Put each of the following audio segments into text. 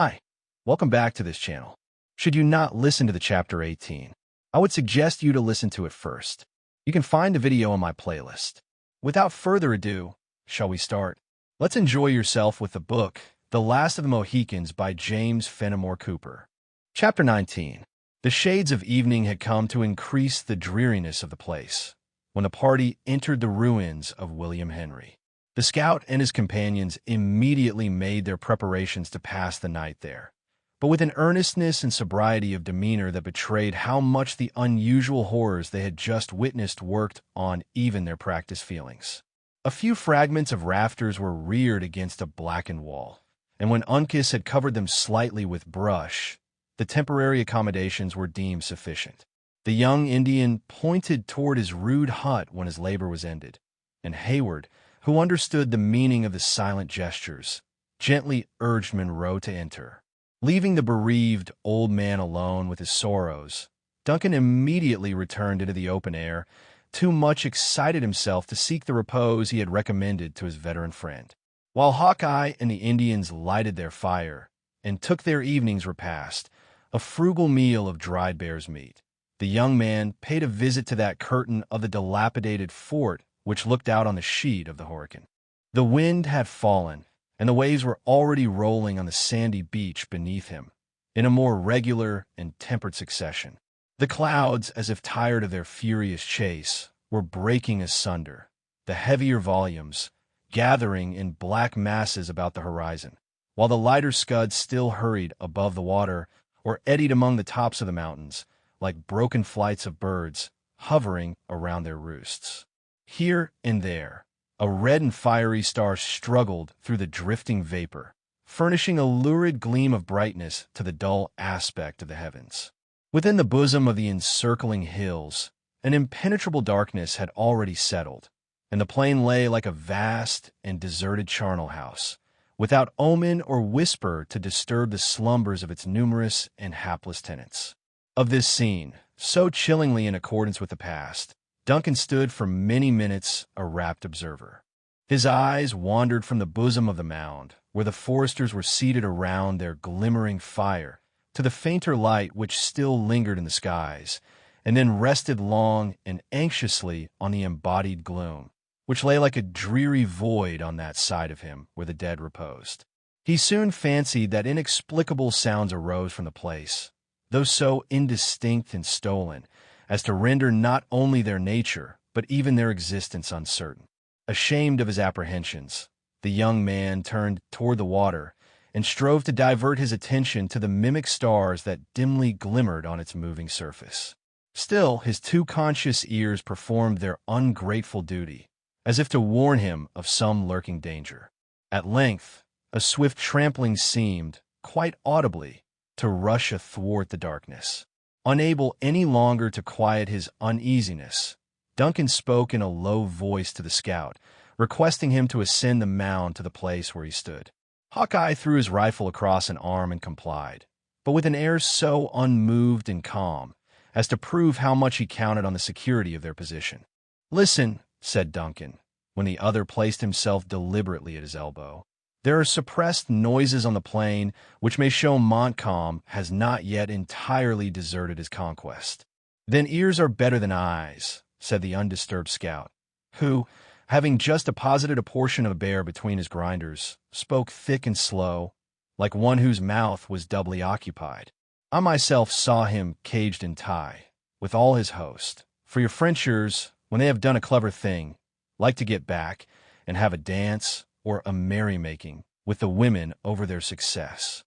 Hi, welcome back to this channel. Should you not listen to the chapter 18, I would suggest you to listen to it first. You can find the video on my playlist. Without further ado, shall we start? Let's enjoy yourself with the book, The Last of the Mohicans by James Fenimore Cooper. Chapter 19. The shades of evening had come to increase the dreariness of the place, when the party entered the ruins of William Henry. The scout and his companions immediately made their preparations to pass the night there, but with an earnestness and sobriety of demeanor that betrayed how much the unusual horrors they had just witnessed worked on even their practiced feelings. A few fragments of rafters were reared against a blackened wall, and when Uncas had covered them slightly with brush, the temporary accommodations were deemed sufficient. The young Indian pointed toward his rude hut when his labor was ended, and Hayward, who understood the meaning of the silent gestures, gently urged Munro to enter. Leaving the bereaved old man alone with his sorrows, Duncan immediately returned into the open air, too much excited himself to seek the repose he had recommended to his veteran friend. While Hawkeye and the Indians lighted their fire and took their evening's repast, a frugal meal of dried bear's meat, the young man paid a visit to that curtain of the dilapidated fort which looked out on the sheet of the hurricane. The wind had fallen, and the waves were already rolling on the sandy beach beneath him, in a more regular and tempered succession. The clouds, as if tired of their furious chase, were breaking asunder, the heavier volumes gathering in black masses about the horizon, while the lighter scuds still hurried above the water or eddied among the tops of the mountains, like broken flights of birds hovering around their roosts. Here and there, a red and fiery star struggled through the drifting vapor, furnishing a lurid gleam of brightness to the dull aspect of the heavens. Within the bosom of the encircling hills, an impenetrable darkness had already settled, and the plain lay like a vast and deserted charnel house, without omen or whisper to disturb the slumbers of its numerous and hapless tenants. Of this scene, so chillingly in accordance with the past, Duncan stood for many minutes a rapt observer. His eyes wandered from the bosom of the mound, where the foresters were seated around their glimmering fire, to the fainter light which still lingered in the skies, and then rested long and anxiously on the embodied gloom, which lay like a dreary void on that side of him where the dead reposed. He soon fancied that inexplicable sounds arose from the place, though so indistinct and stolen, as to render not only their nature, but even their existence uncertain. Ashamed of his apprehensions, the young man turned toward the water and strove to divert his attention to the mimic stars that dimly glimmered on its moving surface. Still, his too conscious ears performed their ungrateful duty, as if to warn him of some lurking danger. At length, a swift trampling seemed, quite audibly, to rush athwart the darkness. Unable any longer to quiet his uneasiness, Duncan spoke in a low voice to the scout, requesting him to ascend the mound to the place where he stood. Hawkeye threw his rifle across an arm and complied, but with an air so unmoved and calm as to prove how much he counted on the security of their position. "Listen," said Duncan, when the other placed himself deliberately at his elbow. "There are suppressed noises on the plain which may show Montcalm has not yet entirely deserted his conquest." "Then ears are better than eyes," said the undisturbed scout, who, having just deposited a portion of a bear between his grinders, spoke thick and slow, like one whose mouth was doubly occupied. "I myself saw him caged in tie, with all his host, for your Frenchers, when they have done a clever thing, like to get back and have a dance or a merrymaking with the women over their success.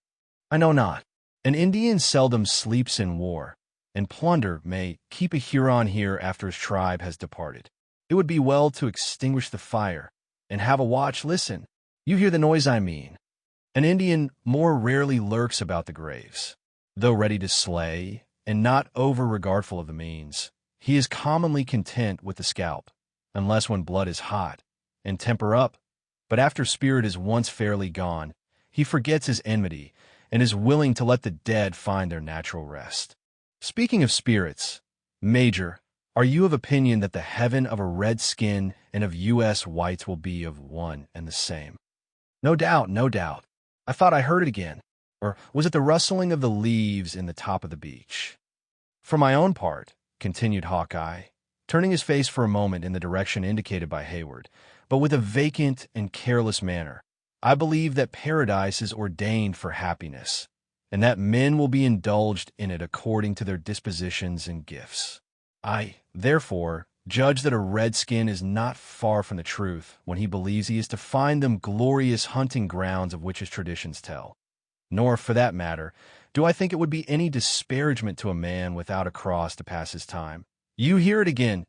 I know not. An Indian seldom sleeps in war, and plunder may keep a Huron here after his tribe has departed. It would be well to extinguish the fire and have a watch. Listen, you hear the noise I mean. An Indian more rarely lurks about the graves. Though ready to slay, and not over-regardful of the means, he is commonly content with the scalp, unless when blood is hot, and temper up, but after spirit is once fairly gone, he forgets his enmity, and is willing to let the dead find their natural rest. Speaking of spirits, Major, are you of opinion that the heaven of a redskin and of U.S. whites will be of one and the same?" No doubt, no doubt. I thought I heard it again. Or was it the rustling of the leaves in the top of the beach? For my own part, continued Hawkeye, turning his face for a moment in the direction indicated by Hayward, but with a vacant and careless manner, I believe that paradise is ordained for happiness, and that men will be indulged in it according to their dispositions and gifts. I, therefore, judge that a redskin is not far from the truth when he believes he is to find them glorious hunting grounds of which his traditions tell. Nor, for that matter, do I think it would be any disparagement to a man without a cross to pass his time. You hear it again,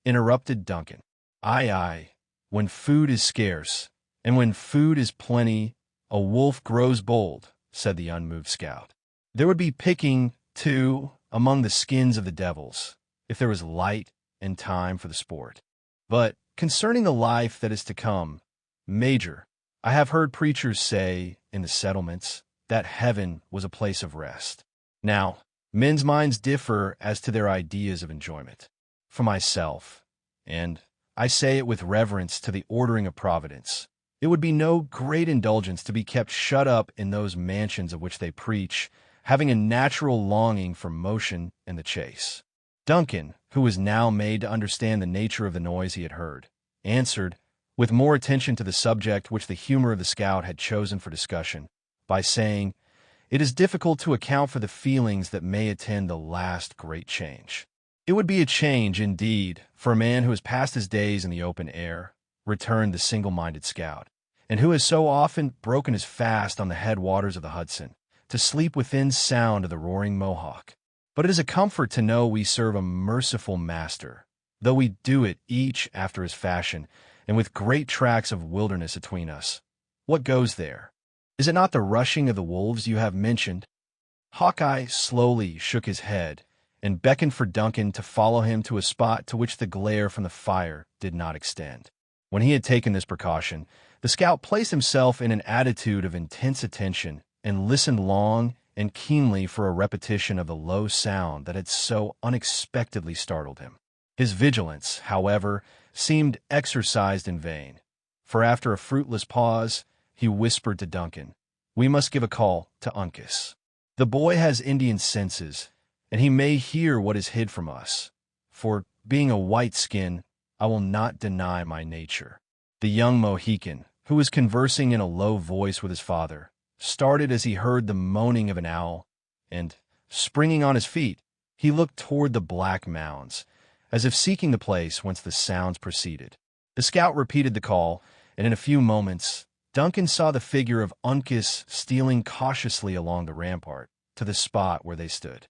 interrupted Duncan. Aye, when food is scarce, and when food is plenty, a wolf grows bold, said the unmoved scout. There would be picking, too, among the skins of the devils, if there was light and time for the sport. But concerning the life that is to come, Major, I have heard preachers say, in the settlements, that heaven was a place of rest. Now, men's minds differ as to their ideas of enjoyment. For myself, and I say it with reverence to the ordering of Providence, it would be no great indulgence to be kept shut up in those mansions of which they preach, having a natural longing for motion and the chase. Duncan, who was now made to understand the nature of the noise he had heard, answered, with more attention to the subject which the humor of the scout had chosen for discussion, by saying, "It is difficult to account for the feelings that may attend the last great change." "It would be a change, indeed, for a man who has passed his days in the open air," returned the single-minded scout, "and who has so often broken his fast on the headwaters of the Hudson, to sleep within sound of the roaring Mohawk. But it is a comfort to know we serve a merciful master, though we do it each after his fashion, and with great tracts of wilderness atween us. What goes there? Is it not the rushing of the wolves you have mentioned?" Hawkeye slowly shook his head and beckoned for Duncan to follow him to a spot to which the glare from the fire did not extend. When he had taken this precaution, the scout placed himself in an attitude of intense attention and listened long and keenly for a repetition of the low sound that had so unexpectedly startled him. His vigilance, however, seemed exercised in vain, for after a fruitless pause, he whispered to Duncan, "We must give a call to Uncas. The boy has Indian senses, and he may hear what is hid from us, for, being a white skin, I will not deny my nature." The young Mohican, who was conversing in a low voice with his father, started as he heard the moaning of an owl, and, springing on his feet, he looked toward the black mounds, as if seeking the place whence the sounds proceeded. The scout repeated the call, and in a few moments Duncan saw the figure of Uncas stealing cautiously along the rampart to the spot where they stood.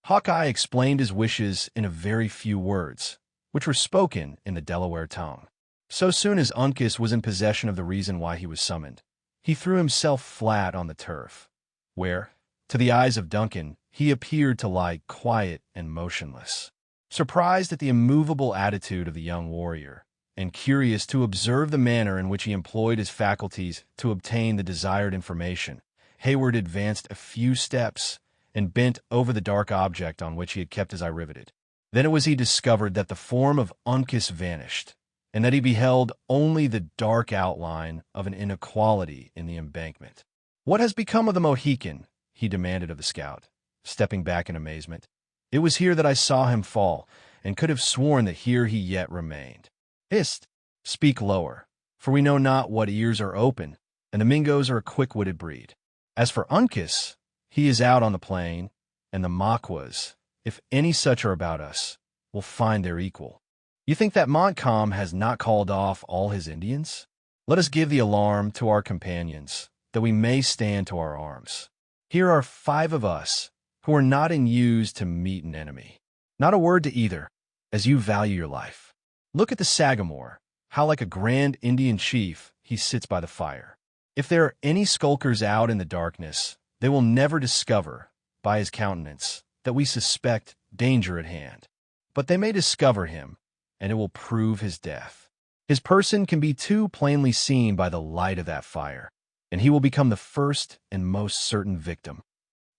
Hawkeye explained his wishes in a very few words, which were spoken in the Delaware tongue. So soon as Uncas was in possession of the reason why he was summoned, he threw himself flat on the turf, where, to the eyes of Duncan, he appeared to lie quiet and motionless. Surprised at the immovable attitude of the young warrior, and curious to observe the manner in which he employed his faculties to obtain the desired information, Hayward advanced a few steps and bent over the dark object on which he had kept his eye riveted. Then it was he discovered that the form of Uncas vanished, and that he beheld only the dark outline of an inequality in the embankment. "What has become of the Mohican?" he demanded of the scout, stepping back in amazement. "It was here that I saw him fall, and could have sworn that here he yet remained." "Hist! Speak lower, for we know not what ears are open, and the Mingoes are a quick-witted breed. As for Uncas, he is out on the plain, and the Maquas, if any such are about us, will find their equal. You think that Montcalm has not called off all his Indians? Let us give the alarm to our companions, that we may stand to our arms. Here are 5 of us, who are not in use to meet an enemy. Not a word to either, as you value your life. Look at the Sagamore, how like a grand Indian chief he sits by the fire. If there are any skulkers out in the darkness, they will never discover, by his countenance, that we suspect danger at hand. But they may discover him, and it will prove his death. His person can be too plainly seen by the light of that fire, and he will become the first and most certain victim."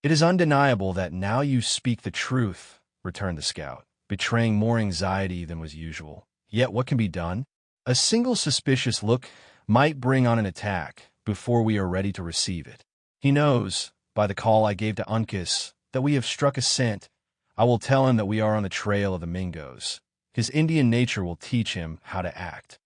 "It is undeniable that now you speak the truth," returned the scout, betraying more anxiety than was usual. "Yet what can be done? A single suspicious look might bring on an attack before we are ready to receive it. He knows, by the call I gave to Uncas, that we have struck a scent. I will tell him that we are on the trail of the Mingos. His Indian nature will teach him how to act."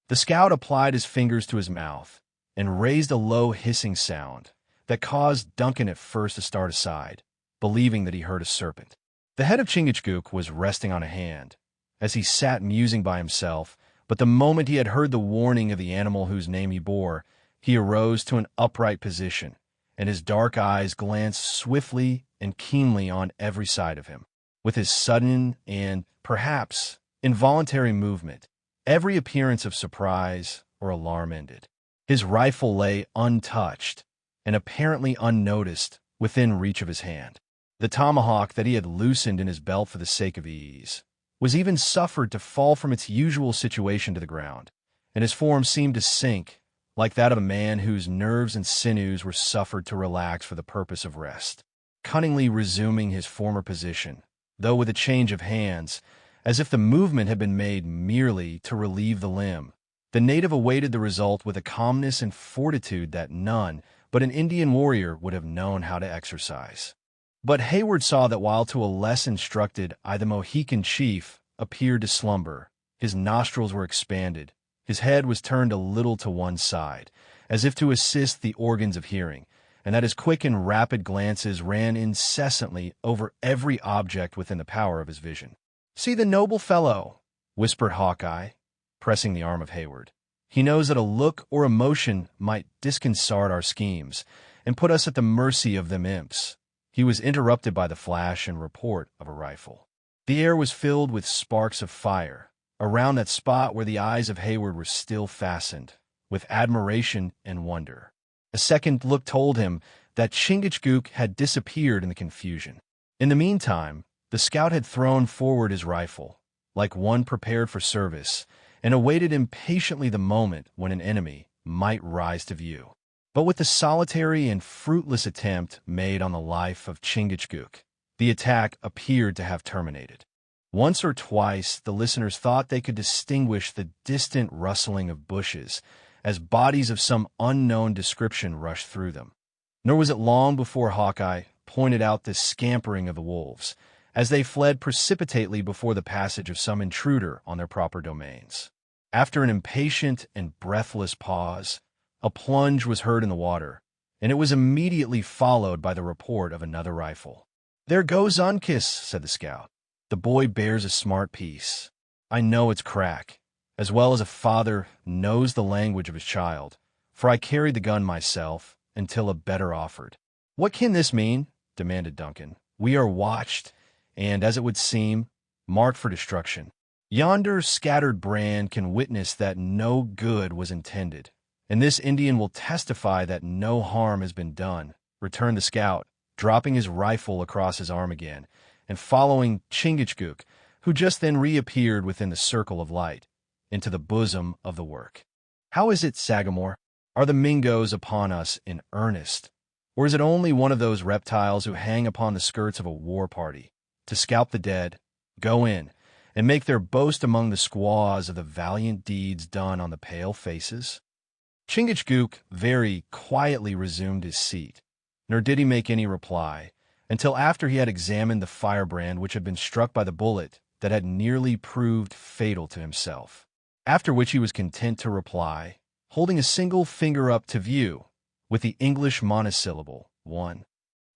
The scout applied his fingers to his mouth and raised a low hissing sound that caused Duncan at first to start aside, believing that he heard a serpent. The head of Chingachgook was resting on a hand, as he sat musing by himself, but the moment he had heard the warning of the animal whose name he bore, he arose to an upright position, and his dark eyes glanced swiftly and keenly on every side of him. With his sudden and, perhaps, involuntary movement, every appearance of surprise or alarm ended. His rifle lay untouched and apparently unnoticed within reach of his hand. The tomahawk that he had loosened in his belt for the sake of ease was even suffered to fall from its usual situation to the ground, and his form seemed to sink like that of a man whose nerves and sinews were suffered to relax for the purpose of rest. Cunningly resuming his former position, though with a change of hands, as if the movement had been made merely to relieve the limb, the native awaited the result with a calmness and fortitude that none but an Indian warrior would have known how to exercise. But Hayward saw that while to a less instructed eye the Mohican chief appeared to slumber, his nostrils were expanded, his head was turned a little to one side, as if to assist the organs of hearing, and that his quick and rapid glances ran incessantly over every object within the power of his vision. "See the noble fellow," whispered Hawkeye, pressing the arm of Hayward. "He knows that a look or emotion might disconcert our schemes, and put us at the mercy of them imps." He was interrupted by the flash and report of a rifle. The air was filled with sparks of fire, around that spot where the eyes of Hayward were still fastened, with admiration and wonder. A second look told him that Chingachgook had disappeared in the confusion. In the meantime, the scout had thrown forward his rifle, like one prepared for service, and awaited impatiently the moment when an enemy might rise to view. But with the solitary and fruitless attempt made on the life of Chingachgook, the attack appeared to have terminated. Once or twice the listeners thought they could distinguish the distant rustling of bushes as bodies of some unknown description rushed through them. Nor was it long before Hawkeye pointed out this scampering of the wolves, as they fled precipitately before the passage of some intruder on their proper domains. After an impatient and breathless pause, a plunge was heard in the water, and it was immediately followed by the report of another rifle. "There goes Uncas," said the scout. "The boy bears a smart piece. I know its crack, as well as a father knows the language of his child, for I carried the gun myself until a better offered." "What can this mean?" demanded Duncan. "We are watched, and, as it would seem, marked for destruction. Yonder scattered brand can witness that no good was intended, and this Indian will testify that no harm has been done," returned the scout, dropping his rifle across his arm again, and following Chingachgook, who just then reappeared within the circle of light, into the bosom of the work. "How is it, Sagamore? Are the Mingos upon us in earnest, or is it only one of those reptiles who hang upon the skirts of a war party, to scalp the dead, go in, and make their boast among the squaws of the valiant deeds done on the pale faces?" Chingachgook very quietly resumed his seat, nor did he make any reply until after he had examined the firebrand which had been struck by the bullet that had nearly proved fatal to himself. After which he was content to reply, holding a single finger up to view, with the English monosyllable, "One."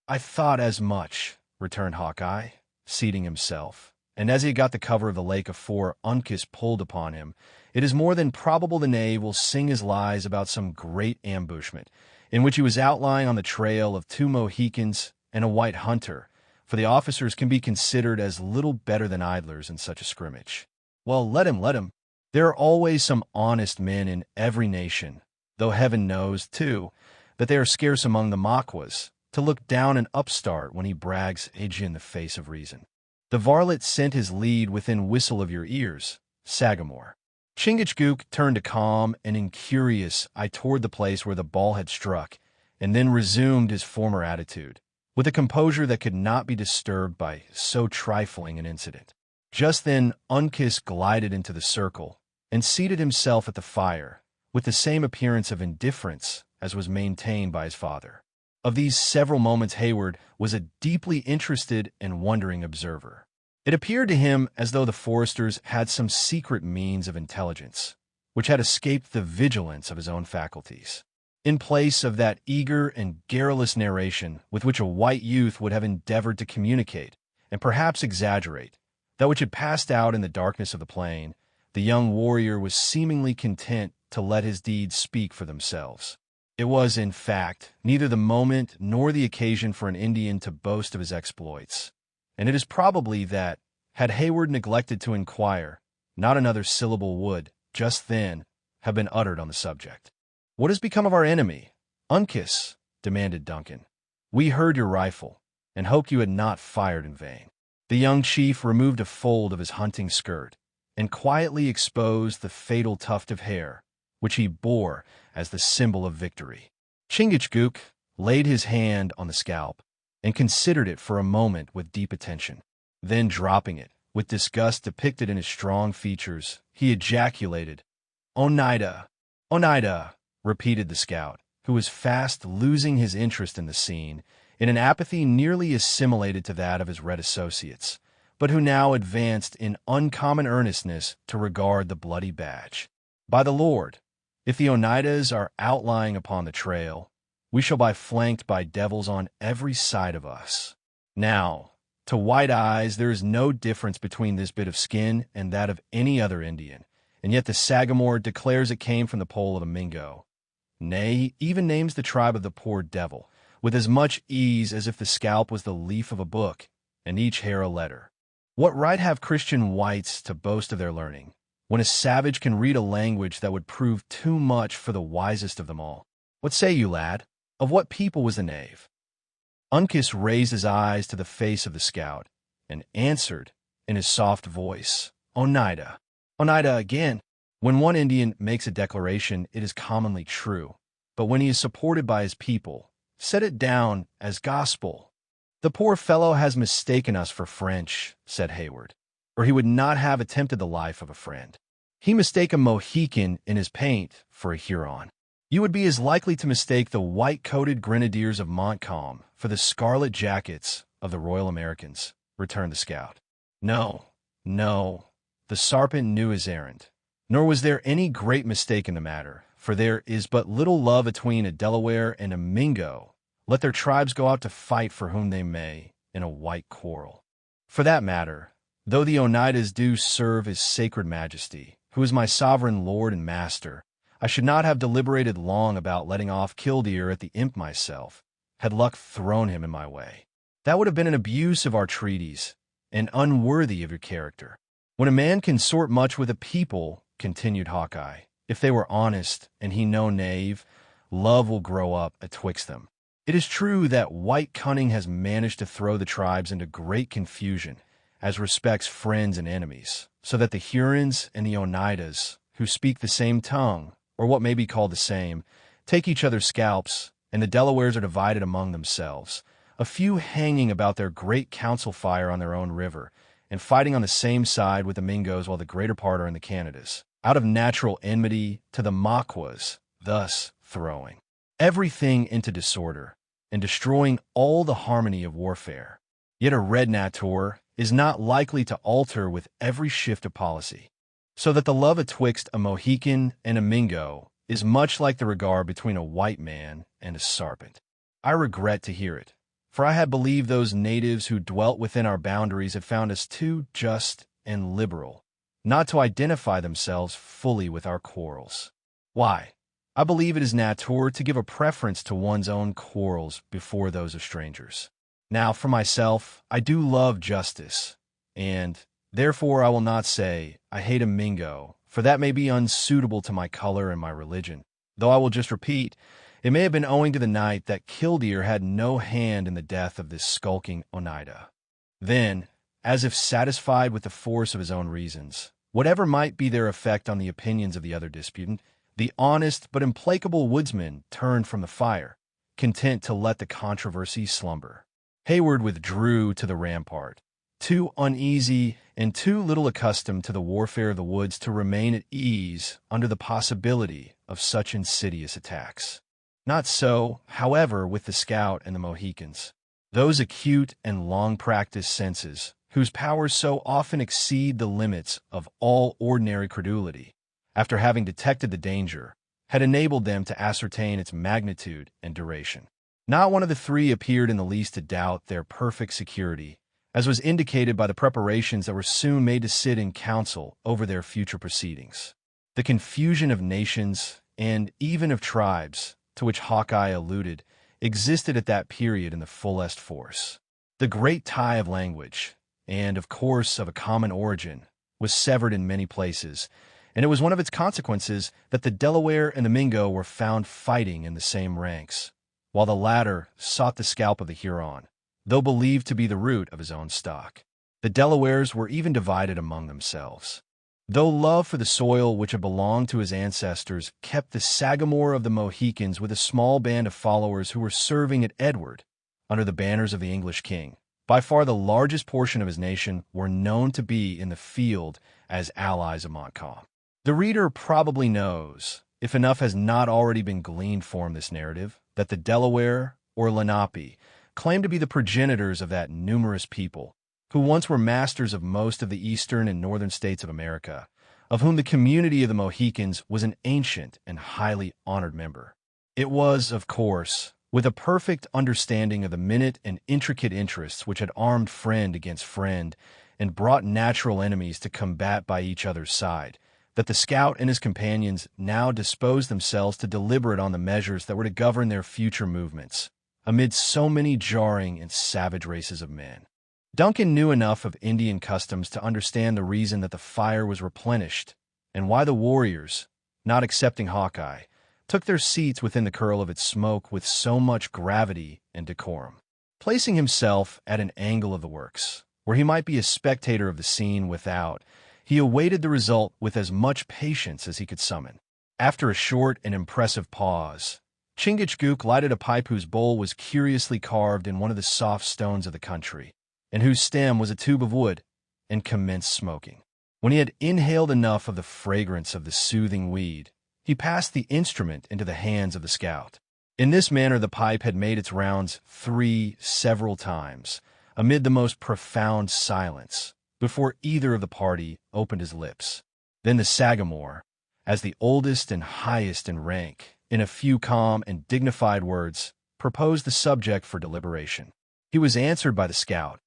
"I thought as much," returned Hawkeye, seating himself, and as he got the cover of the lake afore Uncas pulled upon him, "it is more than probable the knave will sing his lies about some great ambushment, in which he was outlying on the trail of 2 Mohicans and a white hunter, for the officers can be considered as little better than idlers in such a scrimmage. Well, let him. There are always some honest men in every nation, though heaven knows, too, that they are scarce among the Maquas, to look down an upstart when he brags age in the face of reason. The varlet sent his lead within whistle of your ears, Sagamore." Chingachgook turned a calm and incurious eye toward the place where the ball had struck, and then resumed his former attitude, with a composure that could not be disturbed by so trifling an incident. Just then Uncas glided into the circle, and seated himself at the fire, with the same appearance of indifference as was maintained by his father. Of these several moments, Hayward was a deeply interested and wondering observer. It appeared to him as though the foresters had some secret means of intelligence, which had escaped the vigilance of his own faculties. In place of that eager and garrulous narration with which a white youth would have endeavored to communicate, and perhaps exaggerate, that which had passed out in the darkness of the plain, the young warrior was seemingly content to let his deeds speak for themselves. It was, in fact, neither the moment nor the occasion for an Indian to boast of his exploits, and it is probably that, had Hayward neglected to inquire, not another syllable would, just then, have been uttered on the subject. "What has become of our enemy, Uncas?" demanded Duncan. "We heard your rifle, and hoped you had not fired in vain." The young chief removed a fold of his hunting skirt, and quietly exposed the fatal tuft of hair, which he bore as the symbol of victory. Chingachgook laid his hand on the scalp, and considered it for a moment with deep attention. Then, dropping it, with disgust depicted in his strong features, he ejaculated, "Oneida! Oneida!" repeated the scout, who was fast losing his interest in the scene, in an apathy nearly assimilated to that of his red associates, but who now advanced in uncommon earnestness to regard the bloody badge. "By the Lord, if the Oneidas are outlying upon the trail, we shall be flanked by devils on every side of us. Now, to white eyes, there is no difference between this bit of skin and that of any other Indian, and yet the Sagamore declares it came from the pole of a Mingo. Nay, he even names the tribe of the poor devil, with as much ease as if the scalp was the leaf of a book, and each hair a letter. What right have Christian whites to boast of their learning, when a savage can read a language that would prove too much for the wisest of them all? What say you, lad? Of what people was the knave?" Uncas raised his eyes to the face of the scout, and answered, in his soft voice, "Oneida. Oneida again." When one Indian makes a declaration, it is commonly true, but when he is supported by his people, set it down as gospel. "The poor fellow has mistaken us for French," said Hayward, "or he would not have attempted the life of a friend. He mistake a Mohican in his paint for a Huron. You would be as likely to mistake the white-coated grenadiers of Montcalm for the scarlet jackets of the Royal Americans," returned the scout. "No, no, the Sarpent knew his errand, nor was there any great mistake in the matter, for there is but little love between a Delaware and a Mingo, let their tribes go out to fight for whom they may, in a white quarrel. For that matter, though the Oneidas do serve his sacred majesty, who is my sovereign lord and master, I should not have deliberated long about letting off Killdeer at the imp myself, had luck thrown him in my way. That would have been an abuse of our treaties, and unworthy of your character. When a man can sort much with a people," continued Hawkeye, "if they were honest, and he no knave, love will grow up atwixt them. It is true that white cunning has managed to throw the tribes into great confusion as respects friends and enemies, so that the Hurons and the Oneidas, who speak the same tongue, or what may be called the same, take each other's scalps, and the Delawares are divided among themselves, a few hanging about their great council fire on their own river, and fighting on the same side with the Mingos while the greater part are in the Canadas, out of natural enmity to the Maquas, thus throwing everything into disorder, and destroying all the harmony of warfare. Yet a red natur is not likely to alter with every shift of policy, so that the love atwixt a Mohican and a Mingo is much like the regard between a white man and a Sarpent. I regret to hear it, for I had believed those natives who dwelt within our boundaries had found us too just and liberal, not to identify themselves fully with our quarrels. Why, I believe it is natur to give a preference to one's own quarrels before those of strangers. Now, for myself, I do love justice, and therefore I will not say I hate a Mingo, for that may be unsuitable to my color and my religion, though I will just repeat, it may have been owing to the night that Killdeer had no hand in the death of this skulking Oneida. Then, as if satisfied with the force of his own reasons, whatever might be their effect on the opinions of the other disputant, the honest but implacable woodsman turned from the fire, content to let the controversy slumber. Hayward withdrew to the rampart, too uneasy and too little accustomed to the warfare of the woods to remain at ease under the possibility of such insidious attacks. Not so, however, with the scout and the Mohicans. Those acute and long-practiced senses, whose powers so often exceed the limits of all ordinary credulity, after having detected the danger, had enabled them to ascertain its magnitude and duration. Not one of the three appeared in the least to doubt their perfect security, as was indicated by the preparations that were soon made to sit in council over their future proceedings. The confusion of nations, and even of tribes, to which Hawkeye alluded, existed at that period in the fullest force. The great tie of language, and of course of a common origin, was severed in many places, and it was one of its consequences that the Delaware and the Mingo were found fighting in the same ranks, while the latter sought the scalp of the Huron, though believed to be the root of his own stock. The Delawares were even divided among themselves. Though love for the soil which had belonged to his ancestors kept the Sagamore of the Mohicans with a small band of followers who were serving at Edward, under the banners of the English king, by far the largest portion of his nation were known to be in the field as allies of Montcalm. The reader probably knows, if enough has not already been gleaned from this narrative, that the Delaware, or Lenape, claimed to be the progenitors of that numerous people, who once were masters of most of the eastern and northern states of America, of whom the community of the Mohicans was an ancient and highly honored member. It was, of course, with a perfect understanding of the minute and intricate interests which had armed friend against friend and brought natural enemies to combat by each other's side, that the scout and his companions now disposed themselves to deliberate on the measures that were to govern their future movements, amid so many jarring and savage races of men. Duncan knew enough of Indian customs to understand the reason that the fire was replenished, and why the warriors, not excepting Hawkeye, took their seats within the curl of its smoke with so much gravity and decorum. Placing himself at an angle of the works, where he might be a spectator of the scene without, he awaited the result with as much patience as he could summon. After a short and impressive pause, Chingachgook lighted a pipe whose bowl was curiously carved in one of the soft stones of the country, and whose stem was a tube of wood, and commenced smoking. When he had inhaled enough of the fragrance of the soothing weed, he passed the instrument into the hands of the scout. In this manner the pipe had made its rounds several times, amid the most profound silence, before either of the party opened his lips. Then the Sagamore, as the oldest and highest in rank, in a few calm and dignified words, proposed the subject for deliberation. He was answered by the scout,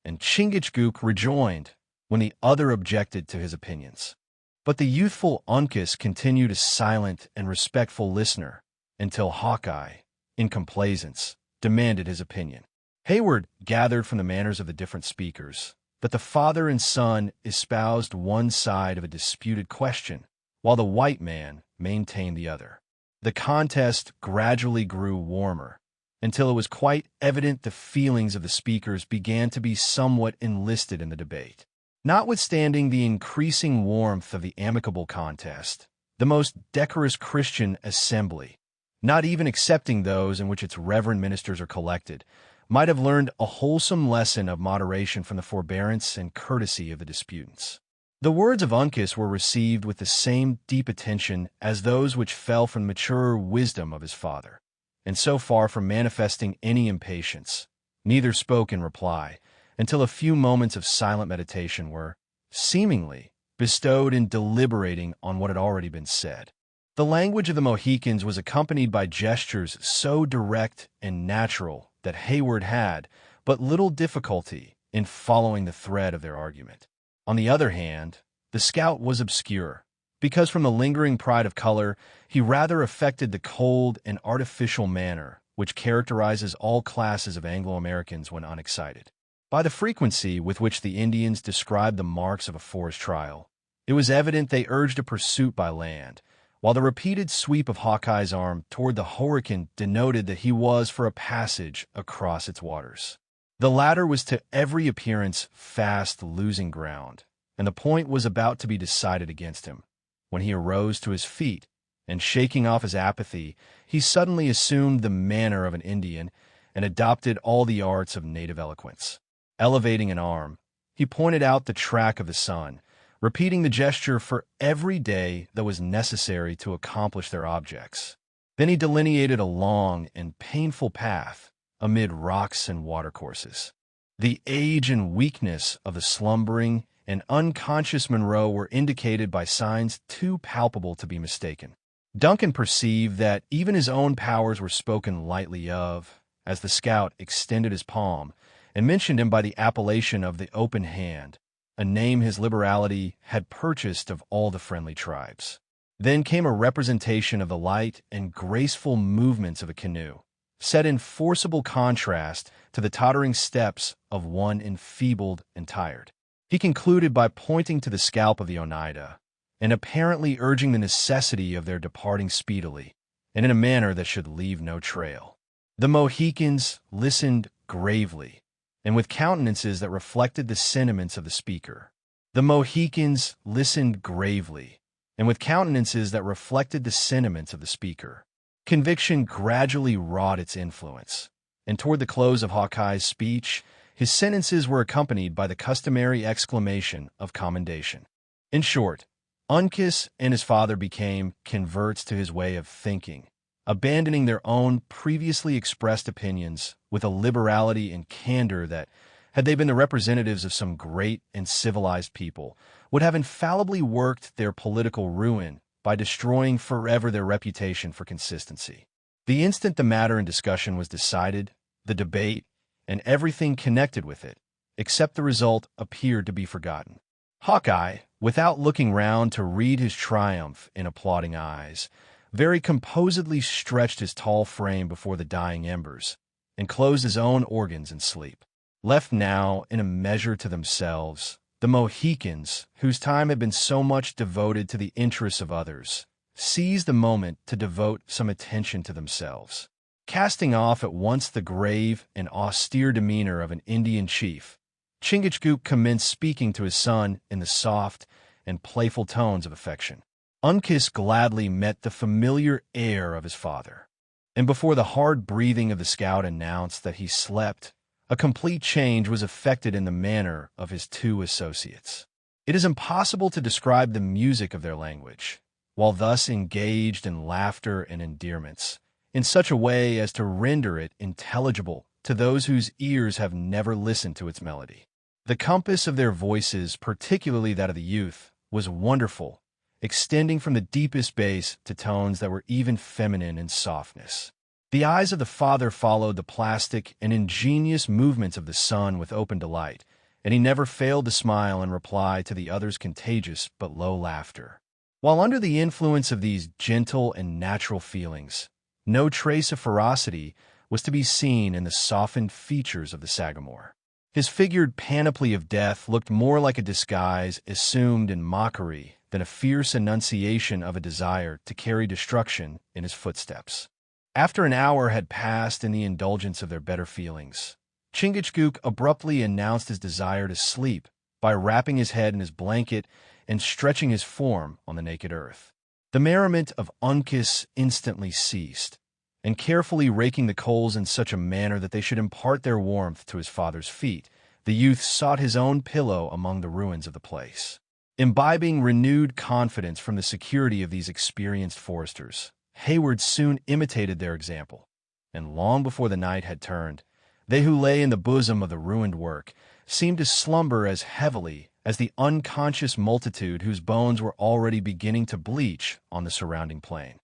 and Chingachgook rejoined when the other objected to his opinions. But the youthful Uncas continued a silent and respectful listener until Hawkeye, in complaisance, demanded his opinion. Hayward gathered from the manners of the different speakers that the father and son espoused one side of a disputed question, while the white man maintained the other. The contest gradually grew warmer, until it was quite evident the feelings of the speakers began to be somewhat enlisted in the debate. Notwithstanding the increasing warmth of the amicable contest, the most decorous Christian assembly, not even excepting those in which its reverend ministers are collected, might have learned a wholesome lesson of moderation from the forbearance and courtesy of the disputants. The words of Uncas were received with the same deep attention as those which fell from the maturer wisdom of his father, and so far from manifesting any impatience, neither spoke in reply, until a few moments of silent meditation were, seemingly, bestowed in deliberating on what had already been said. The language of the Mohicans was accompanied by gestures so direct and natural that Hayward had but little difficulty in following the thread of their argument. On the other hand, the scout was obscure, because from the lingering pride of color, he rather affected the cold and artificial manner which characterizes all classes of Anglo-Americans when unexcited. By the frequency with which the Indians described the marks of a forest trial, it was evident they urged a pursuit by land, while the repeated sweep of Hawkeye's arm toward the Horican denoted that he was for a passage across its waters. The latter was to every appearance fast losing ground, and the point was about to be decided against him, when he arose to his feet, and shaking off his apathy, he suddenly assumed the manner of an Indian and adopted all the arts of native eloquence. Elevating an arm, he pointed out the track of the sun, repeating the gesture for every day that was necessary to accomplish their objects. Then he delineated a long and painful path amid rocks and watercourses. The age and weakness of the slumbering and unconscious Munro were indicated by signs too palpable to be mistaken. Duncan perceived that even his own powers were spoken lightly of, as the scout extended his palm and mentioned him by the appellation of the Open Hand, a name his liberality had purchased of all the friendly tribes. Then came a representation of the light and graceful movements of a canoe, set in forcible contrast to the tottering steps of one enfeebled and tired. He concluded by pointing to the scalp of the Oneida, and apparently urging the necessity of their departing speedily, and in a manner that should leave no trail. The Mohicans listened gravely, and with countenances that reflected the sentiments of the speaker. The Mohicans listened gravely, and with countenances that reflected the sentiments of the speaker. Conviction gradually wrought its influence, and toward the close of Hawkeye's speech, his sentences were accompanied by the customary exclamation of commendation. In short, Uncas and his father became converts to his way of thinking, abandoning their own previously expressed opinions with a liberality and candor that, had they been the representatives of some great and civilized people, would have infallibly worked their political ruin by destroying forever their reputation for consistency. The instant the matter in discussion was decided, the debate, and everything connected with it, except the result, appeared to be forgotten. Hawkeye, without looking round to read his triumph in applauding eyes, very composedly stretched his tall frame before the dying embers, and closed his own organs in sleep. Left now, in a measure to themselves, the Mohicans, whose time had been so much devoted to the interests of others, seized the moment to devote some attention to themselves. Casting off at once the grave and austere demeanor of an Indian chief, Chingachgook commenced speaking to his son in the soft and playful tones of affection. Uncas gladly met the familiar air of his father, and before the hard breathing of the scout announced that he slept, a complete change was effected in the manner of his two associates. It is impossible to describe the music of their language, while thus engaged in laughter and endearments, in such a way as to render it intelligible to those whose ears have never listened to its melody. The compass of their voices, particularly that of the youth, was wonderful, extending from the deepest bass to tones that were even feminine in softness. The eyes of the father followed the plastic and ingenious movements of the son with open delight, and he never failed to smile in reply to the other's contagious but low laughter. While under the influence of these gentle and natural feelings, no trace of ferocity was to be seen in the softened features of the Sagamore. His figured panoply of death looked more like a disguise assumed in mockery than a fierce enunciation of a desire to carry destruction in his footsteps. After an hour had passed in the indulgence of their better feelings, Chingachgook abruptly announced his desire to sleep by wrapping his head in his blanket and stretching his form on the naked earth. The merriment of Uncas instantly ceased, and carefully raking the coals in such a manner that they should impart their warmth to his father's feet, the youth sought his own pillow among the ruins of the place. Imbibing renewed confidence from the security of these experienced foresters, Hayward soon imitated their example, and long before the night had turned, they who lay in the bosom of the ruined work seemed to slumber as heavily as the unconscious multitude whose bones were already beginning to bleach on the surrounding plain.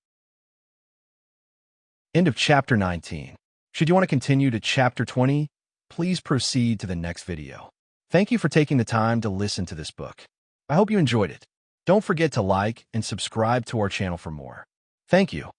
End of Chapter 19. Should you want to continue to Chapter 20, please proceed to the next video. Thank you for taking the time to listen to this book. I hope you enjoyed it. Don't forget to like and subscribe to our channel for more. Thank you.